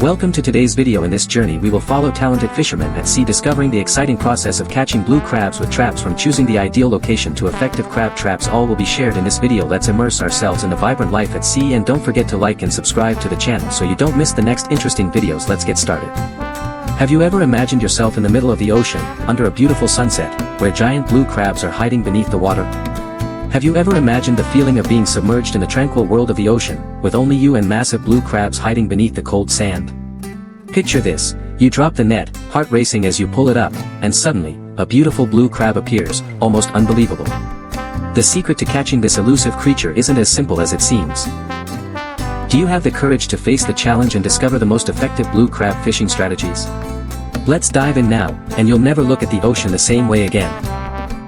Welcome to today's video. In this journey we will follow talented fishermen at sea discovering the exciting process of catching blue crabs with traps, from choosing the ideal location to effective crab traps. All will be shared in this video. Let's immerse ourselves in the vibrant life at sea, and don't forget to like and subscribe to the channel so you don't miss the next interesting videos. Let's get started. Have you ever imagined yourself in the middle of the ocean, under a beautiful sunset, where giant blue crabs are hiding beneath the water? Have you ever imagined the feeling of being submerged in the tranquil world of the ocean, with only you and massive blue crabs hiding beneath the cold sand? Picture this: you drop the net, heart racing as you pull it up, and suddenly, a beautiful blue crab appears, almost unbelievable. The secret to catching this elusive creature isn't as simple as it seems. Do you have the courage to face the challenge and discover the most effective blue crab fishing strategies? Let's dive in now, and you'll never look at the ocean the same way again.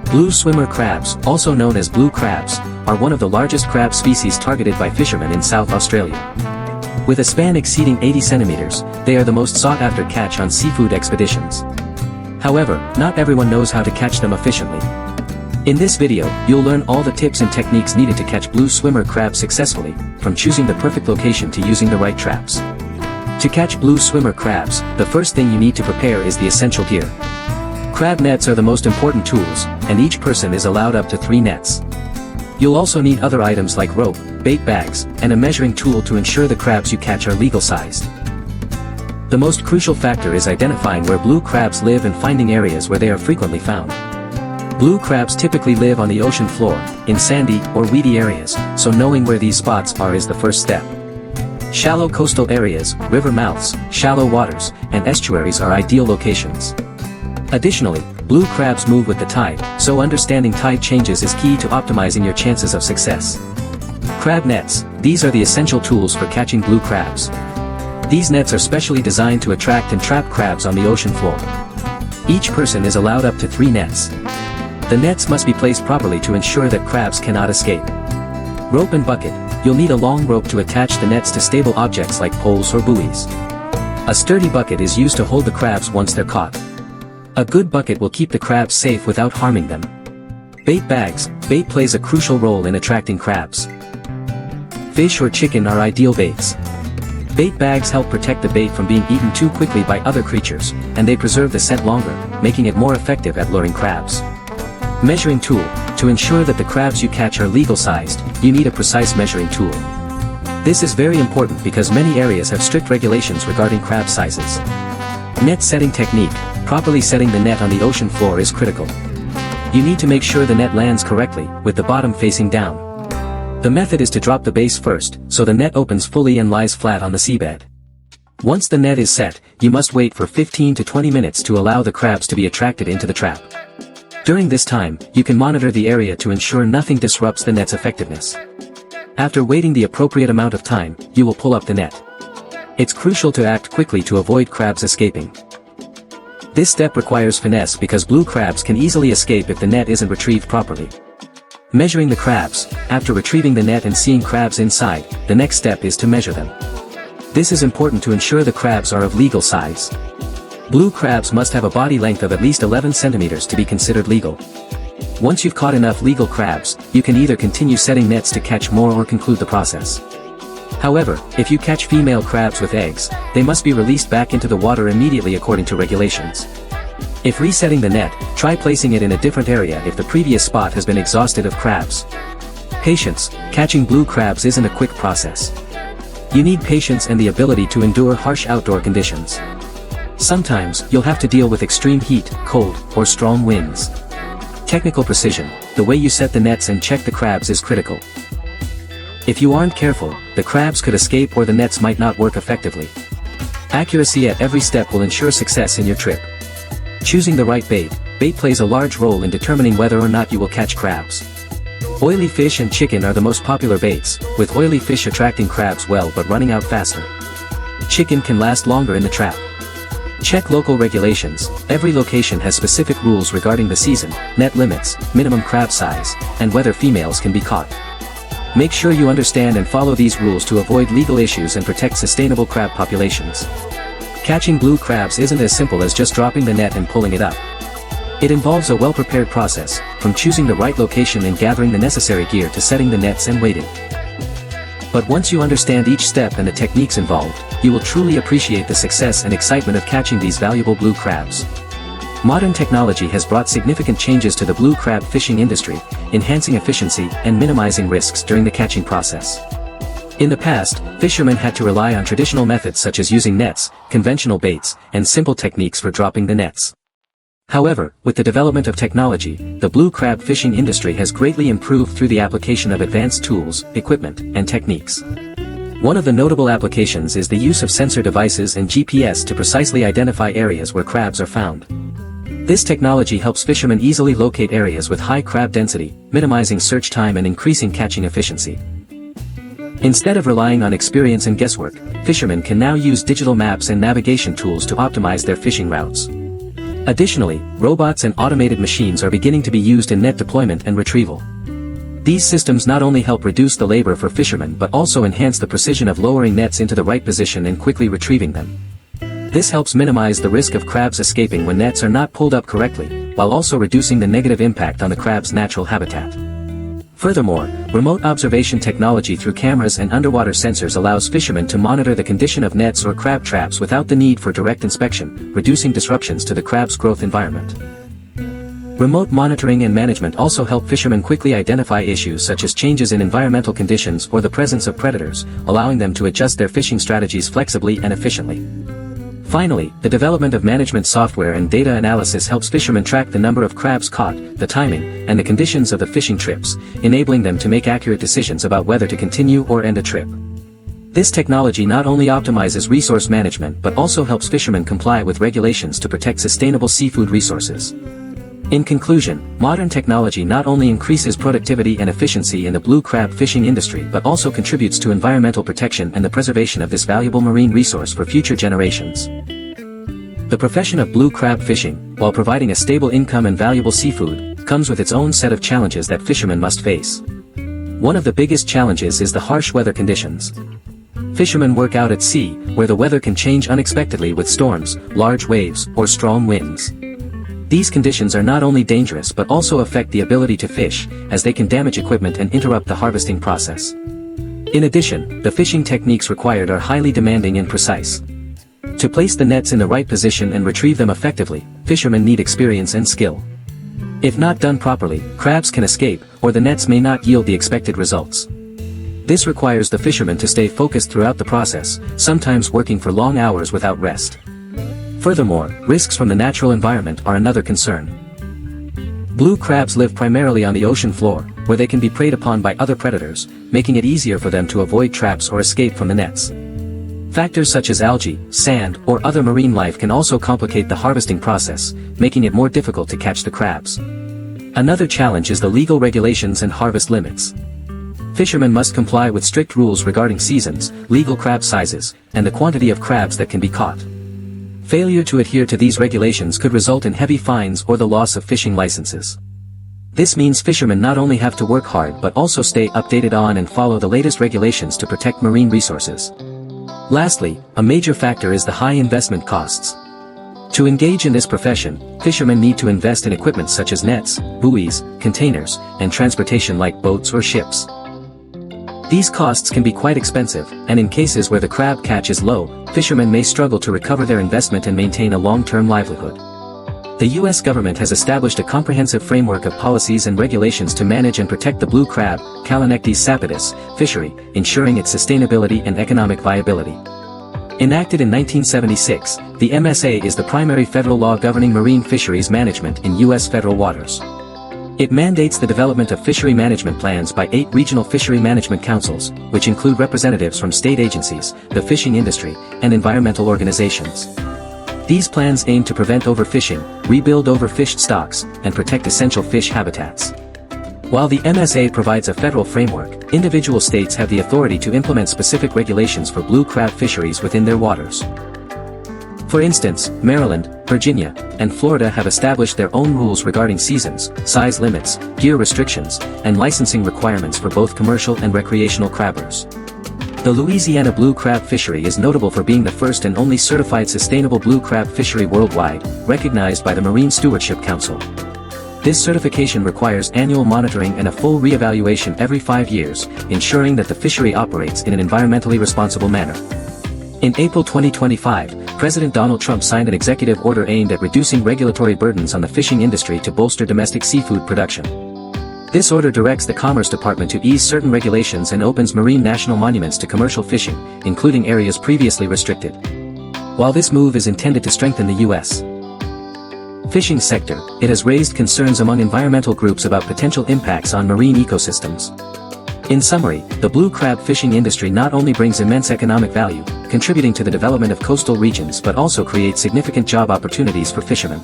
Blue swimmer crabs, also known as blue crabs, are one of the largest crab species targeted by fishermen in South Australia. With a span exceeding 80 centimeters, they are the most sought-after catch on seafood expeditions. However, not everyone knows how to catch them efficiently. In this video, you'll learn all the tips and techniques needed to catch blue swimmer crabs successfully, from choosing the perfect location to using the right traps. To catch blue swimmer crabs, the first thing you need to prepare is the essential gear. Crab nets are the most important tools, and each person is allowed up to 3 nets. You'll also need other items like rope, bait bags, and a measuring tool to ensure the crabs you catch are legal-sized. The most crucial factor is identifying where blue crabs live and finding areas where they are frequently found. Blue crabs typically live on the ocean floor, in sandy or weedy areas, so knowing where these spots are is the first step. Shallow coastal areas, river mouths, shallow waters, and estuaries are ideal locations. Additionally, blue crabs move with the tide, so understanding tide changes is key to optimizing your chances of success. Crab nets: these are the essential tools for catching blue crabs. These nets are specially designed to attract and trap crabs on the ocean floor. Each person is allowed up to 3 nets. The nets must be placed properly to ensure that crabs cannot escape. Rope and bucket: you'll need a long rope to attach the nets to stable objects like poles or buoys. A sturdy bucket is used to hold the crabs once they're caught. A good bucket will keep the crabs safe without harming them. Bait bags: bait plays a crucial role in attracting crabs. Fish or chicken are ideal baits. Bait bags help protect the bait from being eaten too quickly by other creatures, and they preserve the scent longer, making it more effective at luring crabs. Measuring tool: to ensure that the crabs you catch are legal-sized, you need a precise measuring tool. This is very important because many areas have strict regulations regarding crab sizes. Net setting technique: properly setting the net on the ocean floor is critical. You need to make sure the net lands correctly, with the bottom facing down. The method is to drop the base first, so the net opens fully and lies flat on the seabed. Once the net is set, you must wait for 15 to 20 minutes to allow the crabs to be attracted into the trap. During this time, you can monitor the area to ensure nothing disrupts the net's effectiveness. After waiting the appropriate amount of time, you will pull up the net. It's crucial to act quickly to avoid crabs escaping. This step requires finesse because blue crabs can easily escape if the net isn't retrieved properly. Measuring the crabs: after retrieving the net and seeing crabs inside, the next step is to measure them. This is important to ensure the crabs are of legal size. Blue crabs must have a body length of at least 11 centimeters to be considered legal. Once you've caught enough legal crabs, you can either continue setting nets to catch more or conclude the process. However, if you catch female crabs with eggs, they must be released back into the water immediately according to regulations. If resetting the net, try placing it in a different area if the previous spot has been exhausted of crabs. Patience: catching blue crabs isn't a quick process. You need patience and the ability to endure harsh outdoor conditions. Sometimes, you'll have to deal with extreme heat, cold, or strong winds. Technical precision: the way you set the nets and check the crabs is critical. If you aren't careful, the crabs could escape or the nets might not work effectively. Accuracy at every step will ensure success in your trip. Choosing the right bait: bait plays a large role in determining whether or not you will catch crabs. Oily fish and chicken are the most popular baits, with oily fish attracting crabs well but running out faster. Chicken can last longer in the trap. Check local regulations: every location has specific rules regarding the season, net limits, minimum crab size, and whether females can be caught. Make sure you understand and follow these rules to avoid legal issues and protect sustainable crab populations. Catching blue crabs isn't as simple as just dropping the net and pulling it up. It involves a well-prepared process, from choosing the right location and gathering the necessary gear to setting the nets and waiting. But once you understand each step and the techniques involved, you will truly appreciate the success and excitement of catching these valuable blue crabs. Modern technology has brought significant changes to the blue crab fishing industry, enhancing efficiency and minimizing risks during the catching process. In the past, fishermen had to rely on traditional methods such as using nets, conventional baits, and simple techniques for dropping the nets. However, with the development of technology, the blue crab fishing industry has greatly improved through the application of advanced tools, equipment, and techniques. One of the notable applications is the use of sensor devices and GPS to precisely identify areas where crabs are found. This technology helps fishermen easily locate areas with high crab density, minimizing search time and increasing catching efficiency. Instead of relying on experience and guesswork, fishermen can now use digital maps and navigation tools to optimize their fishing routes. Additionally, robots and automated machines are beginning to be used in net deployment and retrieval. These systems not only help reduce the labor for fishermen but also enhance the precision of lowering nets into the right position and quickly retrieving them. This helps minimize the risk of crabs escaping when nets are not pulled up correctly, while also reducing the negative impact on the crab's natural habitat. Furthermore, remote observation technology through cameras and underwater sensors allows fishermen to monitor the condition of nets or crab traps without the need for direct inspection, reducing disruptions to the crab's growth environment. Remote monitoring and management also help fishermen quickly identify issues such as changes in environmental conditions or the presence of predators, allowing them to adjust their fishing strategies flexibly and efficiently. Finally, the development of management software and data analysis helps fishermen track the number of crabs caught, the timing, and the conditions of the fishing trips, enabling them to make accurate decisions about whether to continue or end a trip. This technology not only optimizes resource management but also helps fishermen comply with regulations to protect sustainable seafood resources. In conclusion, modern technology not only increases productivity and efficiency in the blue crab fishing industry but also contributes to environmental protection and the preservation of this valuable marine resource for future generations. The profession of blue crab fishing, while providing a stable income and valuable seafood, comes with its own set of challenges that fishermen must face. One of the biggest challenges is the harsh weather conditions. Fishermen work out at sea, where the weather can change unexpectedly with storms, large waves, or strong winds. These conditions are not only dangerous but also affect the ability to fish, as they can damage equipment and interrupt the harvesting process. In addition, the fishing techniques required are highly demanding and precise. To place the nets in the right position and retrieve them effectively, fishermen need experience and skill. If not done properly, crabs can escape, or the nets may not yield the expected results. This requires the fishermen to stay focused throughout the process, sometimes working for long hours without rest. Furthermore, risks from the natural environment are another concern. Blue crabs live primarily on the ocean floor, where they can be preyed upon by other predators, making it easier for them to avoid traps or escape from the nets. Factors such as algae, sand, or other marine life can also complicate the harvesting process, making it more difficult to catch the crabs. Another challenge is the legal regulations and harvest limits. Fishermen must comply with strict rules regarding seasons, legal crab sizes, and the quantity of crabs that can be caught. Failure to adhere to these regulations could result in heavy fines or the loss of fishing licenses. This means fishermen not only have to work hard but also stay updated on and follow the latest regulations to protect marine resources. Lastly, a major factor is the high investment costs. To engage in this profession, fishermen need to invest in equipment such as nets, buoys, containers, and transportation like boats or ships. These costs can be quite expensive, and in cases where the crab catch is low, fishermen may struggle to recover their investment and maintain a long-term livelihood. The U.S. government has established a comprehensive framework of policies and regulations to manage and protect the blue crab, Callinictes sapidus, fishery, ensuring its sustainability and economic viability. Enacted in 1976, the MSA is the primary federal law governing marine fisheries management in U.S. federal waters. It mandates the development of fishery management plans by 8 regional fishery management councils, which include representatives from state agencies, the fishing industry, and environmental organizations. These plans aim to prevent overfishing, rebuild overfished stocks, and protect essential fish habitats. While the MSA provides a federal framework, individual states have the authority to implement specific regulations for blue crab fisheries within their waters. For instance, Maryland, Virginia, and Florida have established their own rules regarding seasons, size limits, gear restrictions, and licensing requirements for both commercial and recreational crabbers. The Louisiana blue crab fishery is notable for being the first and only certified sustainable blue crab fishery worldwide, recognized by the Marine Stewardship Council. This certification requires annual monitoring and a full re-evaluation every 5 years, ensuring that the fishery operates in an environmentally responsible manner. In April 2025, President Donald Trump signed an executive order aimed at reducing regulatory burdens on the fishing industry to bolster domestic seafood production. This order directs the Commerce Department to ease certain regulations and opens marine national monuments to commercial fishing, including areas previously restricted. While this move is intended to strengthen the U.S. fishing sector, it has raised concerns among environmental groups about potential impacts on marine ecosystems. In summary, the blue crab fishing industry not only brings immense economic value, contributing to the development of coastal regions but also creates significant job opportunities for fishermen.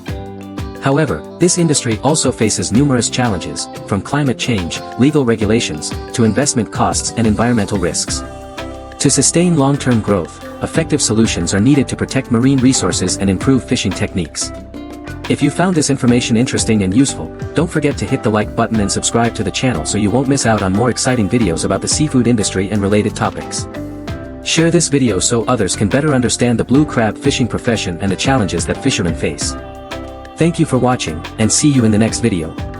However, this industry also faces numerous challenges, from climate change, legal regulations, to investment costs and environmental risks. To sustain long-term growth, effective solutions are needed to protect marine resources and improve fishing techniques. If you found this information interesting and useful, don't forget to hit the like button and subscribe to the channel so you won't miss out on more exciting videos about the seafood industry and related topics. Share this video so others can better understand the blue crab fishing profession and the challenges that fishermen face. Thank you for watching, and see you in the next video.